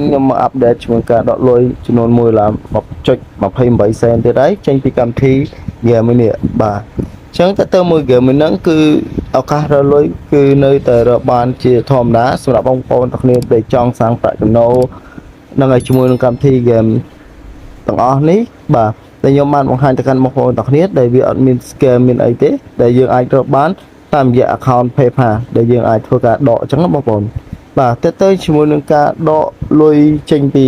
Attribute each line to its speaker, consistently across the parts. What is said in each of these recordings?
Speaker 1: ខ្ញុំមកអាប់ដេតជាមួយការដកលុយចំនួន1ឡើង1.28 សេនទៀតហើយចេញពីកម្មវិធី game នេះបាទអញ្ចឹងតើមួយ game ហ្នឹងគឺឱកាសរកលុយគឺនៅតែរកបានជាធម្មតាសម្រាប់បងប្អូនទាំងគ្នាដែលចង់សាងប្រាក់ចំណូលនឹងឲ្យជាមួយនឹងកម្មវិធី game ទាំងអស់នេះបាទតែខ្ញុំបានបង្ហាញទៅកាន់បងប្អូនទាំងគ្នាដែលវាអត់មាន scam មានអីទេដែលយើងអាចរកបានតាមរយៈ account PayPal ដែលយើងអាចធ្វើការដកអញ្ចឹងបងប្អូនបាទទៅជាមួយនឹងការដកលុយចេញពី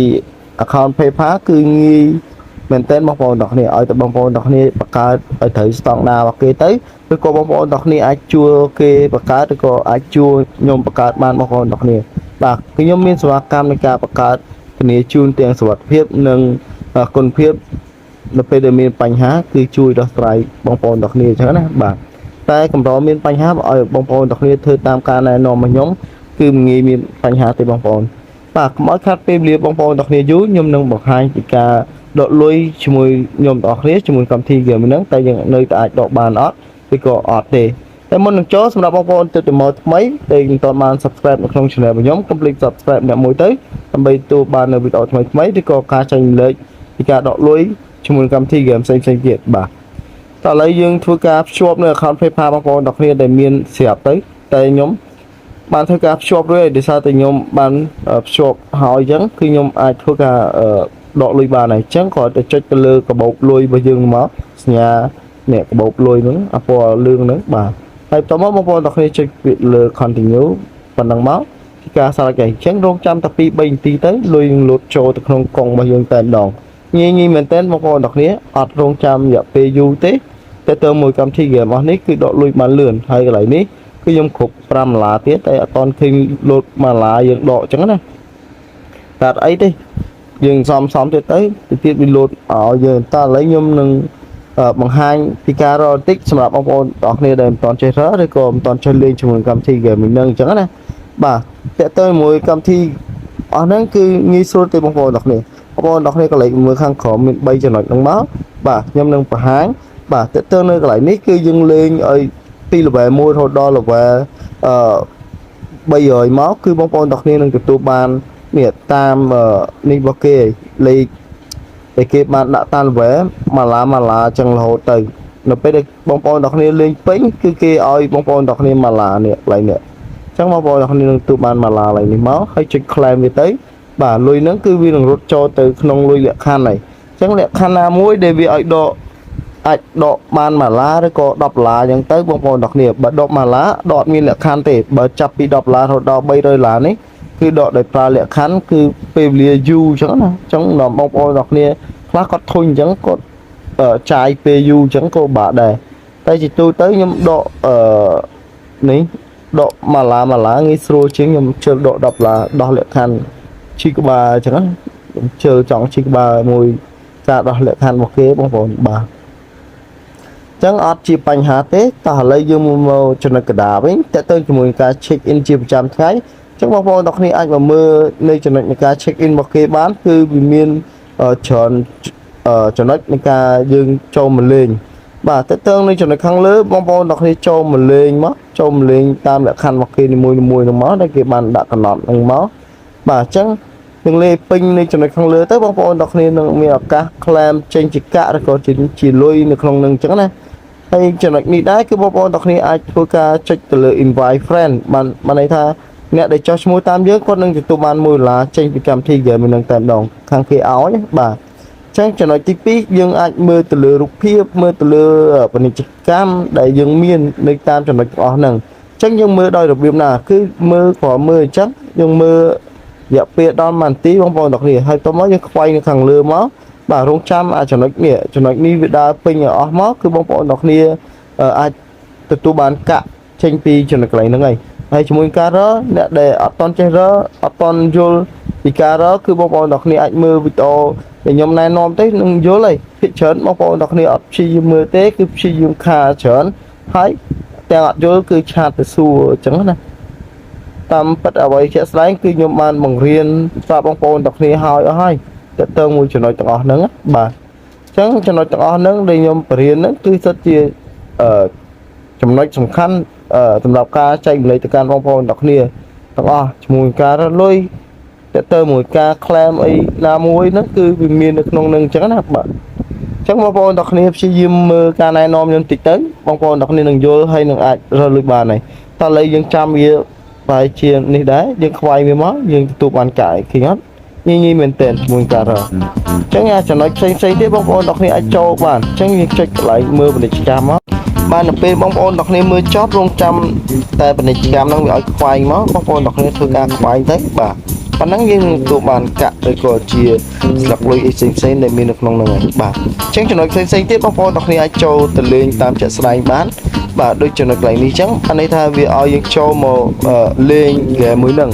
Speaker 1: account PayPal គឺងាយមែនតើបងប្អូនទាំងគ្នាឲ្យតែបងប្អូនទាំងគ្នាបង្កើតឲ្យត្រូវស្តង់ដាររបស់គេទៅឬក៏បងប្អូនទាំងគ្នាអាចជួលគេបង្កើតឬក៏អាចជួលខ្ញុំបង្កើតបានបងប្អូនទាំងគ្នាបាទគឺខ្ញុំមានសេវាកម្មនៃការបង្កើតធានាជូនទាំងសុវត្ថិភាពនិងគុណភាពនៅពេលដែលមានបញ្ហាគឺជួយដោះស្រាយបងប្អូនទាំងគ្នាអញ្ចឹងណាបាទតែកម្រមានបញ្ហាឲ្យបងប្អូនទាំងគ្នាធ្វើតាមការណែនាំរបស់ខ្ញុំគឺមិនងាយមានបញ្ហាទេបងប្អូនបាទកុំឲ្យខាត់ពេលវេលាបងប្អូនទាំងគ្នាយូរខ្ញុំនឹងបង្ហាញពីការដកលុយជាមួយខ្ញុំទាំងអស់គ្នាជាមួយកម្មវិធី game ហ្នឹងតែយើងនៅតែអាចដកបានអត់ឬក៏អត់ទេតែមុននឹងចូលសម្រាប់បងប្អូនទិដ្ឋមកថ្មីដែលមិនទាន់បាន subscribe នៅក្នុង channel របស់ខ្ញុំកុំភ្លេច subscribe អ្នកមួយទៅដើម្បីទទួលបាននៅវីដេអូថ្មីឬក៏ការចែករំលែកពីការដកលុយជាមួយកម្មវិធី game ផ្សេងៗទៀតបាទតើឥឡូវយើងធ្វើការភ្ជាប់នៅ account PayPal បងប្អូនទាំងគ្នាដែលមានស្រាប់ទៅតែខ្ញុំបានធ្វើការភ្ជាប់រួចដោយសារតែខ្ញុំបានភ្ជាប់ហើយអញ្ចឹងគឺខ្ញុំអាចធ្វើការដកលុយបានហើយអញ្ចឹងគ្រាន់តែចុចទៅលើកាបូបលុយរបស់យើងមកសញ្ញានេះកាបូបលុយហ្នឹងអាពណ៌លឿងហ្នឹងបាទហើយបន្តមកបងប្អូនទាំងគ្នាចុចលើ continue ប៉ុណ្ណឹងមកពីការសារគេអញ្ចឹងរងចាំតែ2 3នាទីទៅលុយនឹងលោតចូលទៅក្នុងកុងរបស់យើងតែម្ដងងាយមែនតើបងប្អូនទាំងគ្នាអត់រងចាំរយៈពេលយូរទេតែទៅមួយកម្មវិធី game របស់នេះគឺដកលុយបានលឿនហើយកន្លែងនេះគឺខ្ញុំគ្រប់$5ទៀតតែអត់តន់ឃើញលោត$1យើងដកអញ្ចឹងណាតែអត់អីទេយើងសំទៀតទៅទៀតវាលោតឲ្យយើងតើឥឡូវខ្ញុំនឹងបង្ហាញពីការរកតិចសម្រាប់បងប្អូនទាំងគ្នាដែលមិនទាន់ចេះរកឬក៏មិនទាន់ចេះលេងជាមួយកម្មវិធី game ហ្នឹងអញ្ចឹងណាបាទតើទៅមួយកម្មវិធីអស់ហ្នឹងគឺងាយស្រួលទេបងប្អូនទាំងគ្នាបងប្អូនទាំងគ្នាក៏លេខមើលខាងក្រោមមាន3ចំណុចហ្នឹងមកបាទខ្ញុំនឹងបង្ហាញបាទតើនៅកន្លែងនេះគឺយើងលេងឲ្យពី level 1រហូតដល់ level 300មកគឺបងប្អូនទាំងគ្នានឹងទទួលបាននេះតាមនេះរបស់គេលេខដែលគេបានដាក់តាម level ម៉ាឡាចឹងរហូតទៅនៅពេលដែលបងប្អូនទាំងគ្នាលេងពេញគឺគេឲ្យបងប្អូនទាំងគ្នាម៉ាឡានេះកន្លែងនេះអញ្ចឹងបងប្អូនទាំងគ្នានឹងទទួលបានម៉ាឡាកន្លែងនេះមកហើយចុច claim វាទៅបាទលុយហ្នឹងគឺវានឹងរត់ចូលទៅក្នុងលុយលក្ខខណ្ឌហើយអញ្ចឹងលក្ខខណ្ឌណាមួយដែលវាឲ្យដកអាចដកបាន$1ឬក៏$10អញ្ចឹងទៅបងប្អូនទាំងគ្នាបើដក$1ដកអត់មានលក្ខខណ្ឌទេបើចាប់ពី$10រហូតដល់$300នេះគឺដកដោយប្រើលក្ខខណ្ឌគឺពេលវេលាយូរអញ្ចឹងណាអញ្ចឹងដល់បងប្អូនទាំងគ្នាខ្លះគាត់ធុញអញ្ចឹងគាត់ចាយពេលយូរអញ្ចឹងក៏បាក់ដែរតែជាទូទៅខ្ញុំដកនេះដកម៉ាឡាងាយស្រួលជាងខ្ញុំជិលដក$10ដោះលក្ខខណ្ឌជីក្បាលអញ្ចឹងណាខ្ញុំជិលចង់ជីក្បាលមួយការដោះលក្ខខណ្ឌរបស់គេបងប្អូនបាទចឹងអត់ជាបញ្ហាទេតោះឥឡូវយើងមកចំណុចកណ្ដាលវិញតើទៅជាមួយការ check in ជាប្រចាំថ្ងៃចឹងបងប្អូនទាំងគ្នាអាចមកមើលនៅចំណុចនៃការ check in របស់គេបានគឺវាមានច្រើនចំណុចនៃការយើងចូលមកលេងបាទតើនៅចំណុចខាងលើបងប្អូនទាំងគ្នាចូលមកលេងមកចូលមកលេងតាមលក្ខខណ្ឌរបស់គេនីមួយៗហ្នឹងមកដែលគេបានដាក់កំណត់ហ្នឹងមកបាទអញ្ចឹងនឹងលេពេញនៅចំណុចខាងលើទៅបងប្អូនទាំងគ្នានឹងមានឱកាស claim ចេញជាកាក់ឬក៏ជាលុយនៅក្នុងហ្នឹងអញ្ចឹងណាហើយចំណុចនេះដែរគឺបងប្អូនទាំងគ្នាអាចធ្វើការចុចទៅលើ invite friend បានន័យថាអ្នកដែលចុះឈ្មោះតាមយើងគាត់នឹងទទួលបាន$1ចេញពីកម្មវិធី game ហ្នឹងតែម្ដងខាងគេឲ្យបាទចឹងចំណុចទី2យើងអាចមើលទៅលើរូបភាពមើលទៅលើពាណិជ្ជកម្មដែលយើងមាននៅតាមចំណុចទាំងអស់ហ្នឹងអញ្ចឹងយើងមើលដោយរបៀបណាគឺមើលគ្រាន់មើលអញ្ចឹងយើងមើលរយៈពេលដល់1នាទីបងប្អូនទាំងគ្នាហើយតោះមកយើងខ្វែងនៅខាងលើមកបាទរងចាំចំណុចនេះវាដើរពេញឲ្យអស់មកគឺបងប្អូនទាំងគ្នាអាចទទួលបានកាក់ចេញពីចំណុចកន្លែងហ្នឹងហើយជាមួយការរអ្នកដែលអត់តន់ចេះរអត់តន់យល់ពីការរគឺបងប្អូនទាំងគ្នាអាចមើលវីដេអូដែលខ្ញុំណែនាំទៅនឹងយល់ហើយភាគច្រើនបងប្អូនទាំងគ្នាអត់ព្យាយាមមើលទេគឺព្យាយាមខាច្រើនហើយទាំងអត់យល់គឺឆាតទៅសួរអញ្ចឹងណាតាមពិតអ្វីជាក់ស្ដែងគឺខ្ញុំបានបង្រៀនប្រាប់បងប្អូនទាំងគ្នាហើយតើតើមួយចំណុចទាំងអស់ហ្នឹងបាទអញ្ចឹងចំណុចទាំងអស់ហ្នឹងដែលខ្ញុំបរៀនហ្នឹងគឺសិតជាចំណុចសំខាន់សម្រាប់ការចែករំលែកទៅកាន់បងប្អូនទាំងគ្នាទាំងអស់ជាមួយការរកលុយ តែទៅមួយការក្លែមអីណាមួយហ្នឹងគឺវាមាននៅក្នុងនឹងអញ្ចឹងណាបាទចឹងបងប្អូនទាំងគ្នាព្យាយាមមើលការណែនាំខ្ញុំតិចទៅបងប្អូនទាំងគ្នានឹងយល់ហើយនឹងអាចរកលុយបានហើយតោះឥឡូវយើងចាំវាបែរជានេះដែរយើងខ្វាយវាមកយើងទទួលបានកាយឃើញអត់ញញីមែនតើជាមួយការរកចឹងអាចចំណុចផ្សេងទៀតបងប្អូនទាំងគ្នាអាចចូលបានចឹងយើងចុចកន្លែងមើលពាណិជ្ជកម្មមកបានទៅពេលបងប្អូនទាំងគ្នាមើលចប់រងចាំតែពាណិជ្ជកម្មហ្នឹងវាឲ្យខ្វាយមកបងប្អូនទាំងគ្នាធ្វើការខ្វាយទៅបាទប៉ុណ្ណឹងយើងទទួលបានកាក់ឬក៏ជាស្លឹកលុយអីផ្សេងដែលមាននៅក្នុងហ្នឹងហើយបាទអញ្ចឹងចំណុចផ្សេងទៀតបងប្អូនទាំងគ្នាអាចចូលទៅលេងតាមជាក់ស្ដែងបានបាទដូចចំណុចកន្លែងនេះអញ្ចឹងអានេះថាវាឲ្យយើងចូលមកលេងហ្គេមមួយហ្នឹង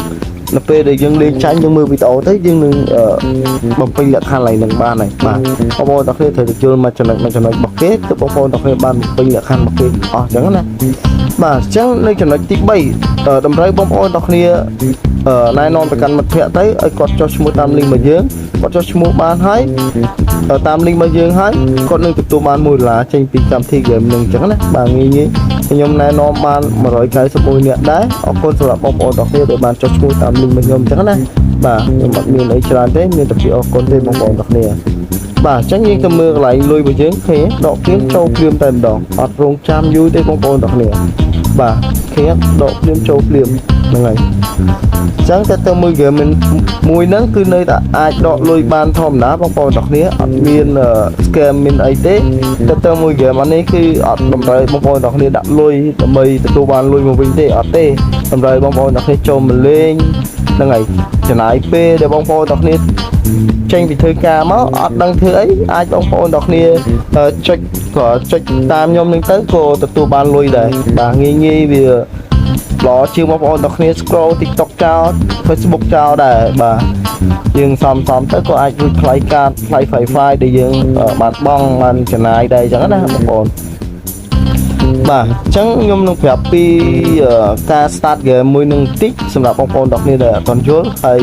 Speaker 1: នៅពេលដែលយើងលេងចាញ់យើងមើលវីដេអូទៅយើងនឹងបំពេញលក្ខខណ្ឌឡើងនឹងបានហើយបាទបងប្អូនទាំងគ្នាត្រូវទៅយល់មកចំណុចរបស់គេទៅបងប្អូនទាំងគ្នាបានបំពេញលក្ខខណ្ឌរបស់គេអស់អញ្ចឹងណាបាទអញ្ចឹងនៅចំណុចទី3តម្រូវបងប្អូនទាំងគ្នាណែនាំទៅកាន់មិត្តភ័ក្តិទៅឲ្យគាត់ចុះឈ្មោះតាមលីងរបស់យើងគាត់ចុះឈ្មោះបានហើយតាមលីងរបស់យើងហើយគាត់នឹងទទួលបាន$1ចេញពីកម្មវិធី game នឹងអញ្ចឹងណាបាទងាយខ្ញុំណែនាំបាន191នាក់ដែរអរគុណសម្រាប់បងប្អូនទាំងគ្នាដែលបានចុះឈ្មោះតាមលីងរបស់ខ្ញុំអញ្ចឹងណាបាទខ្ញុំអត់មានអីច្រើនទេមានតែពីអរគុណទេបងប្អូនទាំងគ្នាបាទអញ្ចឹងយើងទៅមើលកន្លែងលុយរបស់យើងឃើញដកព្រាមចូលព្រាមតែម្ដងអត់រងចាំយូរទេបងប្អូនទាំងគ្នាបាទឃើញដកព្រាមចូលព្រាមហ្នឹងហើយអញ្ចឹងតែទៅមួយហ្គេមមួយហ្នឹងគឺនៅតែអាចដកលុយបានធម្មតាបងប្អូនទាំងគ្នាអត់មាន scam មានអីទេទៅមួយហ្គេមអានេះគឺអត់តម្រូវបងប្អូនទាំងគ្នាដាក់លុយដើម្បីទទួលបានលុយមកវិញទេអត់ទេតម្រូវបងប្អូនទាំងគ្នាចូលមកលេងហ្នឹងហើយចំណាយពេលដែលបងប្អូនទាំងគ្នាចេញពីធ្វើការមកអត់ដឹងធ្វើអីអាចបងប្អូនទាំងគ្នាចុចតាមខ្ញុំនឹងទៅក៏ទទួលបានលុយដែរបាទងាយវាល្អជាងបងប្អូនទាំងគ្នា scroll TikTok ចោល Facebook ចោលដែរបាទយើងសំទៅក៏អាចរួចថ្លៃកាតថ្លៃ Wi-Fi ដែលយើងបានបង់បានចំណាយដែរអញ្ចឹងណាបងប្អូនបាទអញ្ចឹងខ្ញុំនឹងប្រាប់ពីការ start game មួយនឹងតិចសម្រាប់បងប្អូនទាំងគ្នាដែលអត់ទាន់យល់ហើយ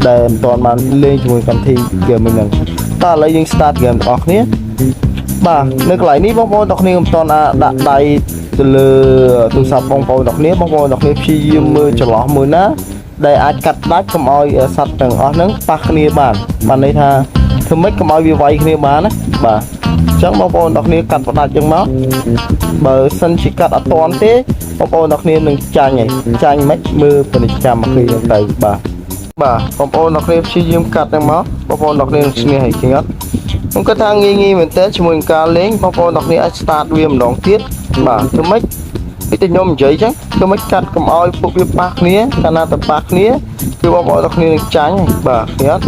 Speaker 1: ដែលមិនទាន់បានលេងជាមួយកម្មវិធី game មួយហ្នឹងតោះឥឡូវយើង start game ទាំងអស់គ្នាបាទនៅកន្លែងនេះបងប្អូនទាំងគ្នាមិនទាន់ដាក់ដៃទៅលើទូរស័ព្ទបងប្អូនទាំងគ្នាព្យាយាមមើលចន្លោះមួយណាដែលអាចកាត់ដាច់កុំឲ្យសត្វទាំងអស់ហ្នឹងប៉ះគ្នាបានន័យថាធ្វើម៉េចកុំឲ្យវាវាយគ្នាបានណាបាទអញ្ចឹងបងប្អូនទាំងគ្នាកាត់ផ្ដាច់ចឹងមកបើសិនជាកាត់អត់តាន់ទេបងប្អូនទាំងគ្នានឹងចាញ់មិនមើលពាណិជ្ជកម្មមកគ្នាទៅបាទបងប្អូនទាំងគ្នាព្យាយាមកាត់ចឹងមកបងប្អូនទាំងគ្នានឹងឈ្នះហើយឃើញអត់ខ្ញុំគិតថាងាយមែនតើជាមួយនឹងការលេងបងប្អូនទាំងគ្នាអាច start វាម្ដងទៀតបាទធ្វើម៉េចពីតែខ្ញុំនិយាយចឹងធ្វើម៉េចកាត់កុំឲ្យពួកវាប៉ះគ្នាកាលណាទៅប៉ះគ្នាគឺបងប្អូនទាំងគ្នានឹងចាញ់បាទឃើញអត់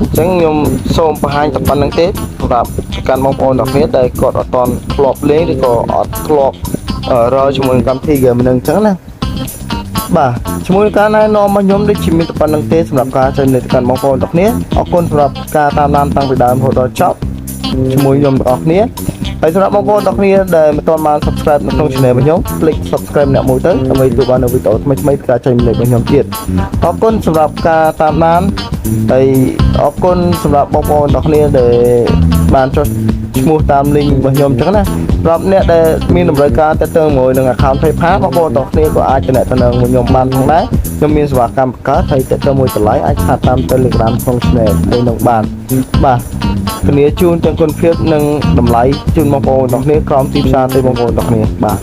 Speaker 1: អញ្ចឹងខ្ញុំសូមបង្ហាញតែប៉ុណ្្នឹងទេសម្រាប់កាន់បងប្អូនទាំងគ្នាដែលគាត់អត់ទាន់ធ្លាប់លេងឬក៏អត់ធ្លាប់រកជាមួយកម្មវិធី game ហ្នឹងអញ្ចឹងណាបាទជាមួយការណែនាំរបស់ខ្ញុំដូចជាមានតែប៉ុណ្្នឹងទេសម្រាប់ការចែករំលែកកាន់បងប្អូនទាំងគ្នាអរគុណសម្រាប់ការតាមដានតាំងពីដើមរហូតដល់ចប់ជាមួយខ្ញុំទាំងអស់គ្នាហើយសម្រាប់បងប្អូនទាំងគ្នាដែលមិនទាន់បាន subscribe នៅក្នុង channel របស់ខ្ញុំคลิก subscribe អ្នកមួយទៅដើម្បីទទួលបាននូវវីដេអូថ្មីៗការចែករំលែករបស់ខ្ញុំទៀតអរគុណសម្រាប់ការតាមដានហើយអរគុណសម្រាប់បងប្អូនទាំងគ្នាដែលបានចុះឈ្មោះតាម link របស់ខ្ញុំអញ្ចឹងណាសម្រាប់អ្នកដែលមានតម្រូវការទាក់ទងជាមួយនឹង account PayPal បងប្អូនទាំងគ្នាក៏អាចទំនាក់ទំនងជាមួយខ្ញុំបានផងដែរខ្ញុំមានសេវាកម្មបង្កើតហើយទាក់ទងមួយតម្លៃអាចស្ថិតតាម Telegram ក្នុង channel មួយនឹងបានបាទគ្នាជូនទាំងគុណភាពនិងតម្លៃជូនបងប្អូនទាំងគ្នាក្រោមទីផ្សារទៅបងប្អូនទាំងគ្នាបាទ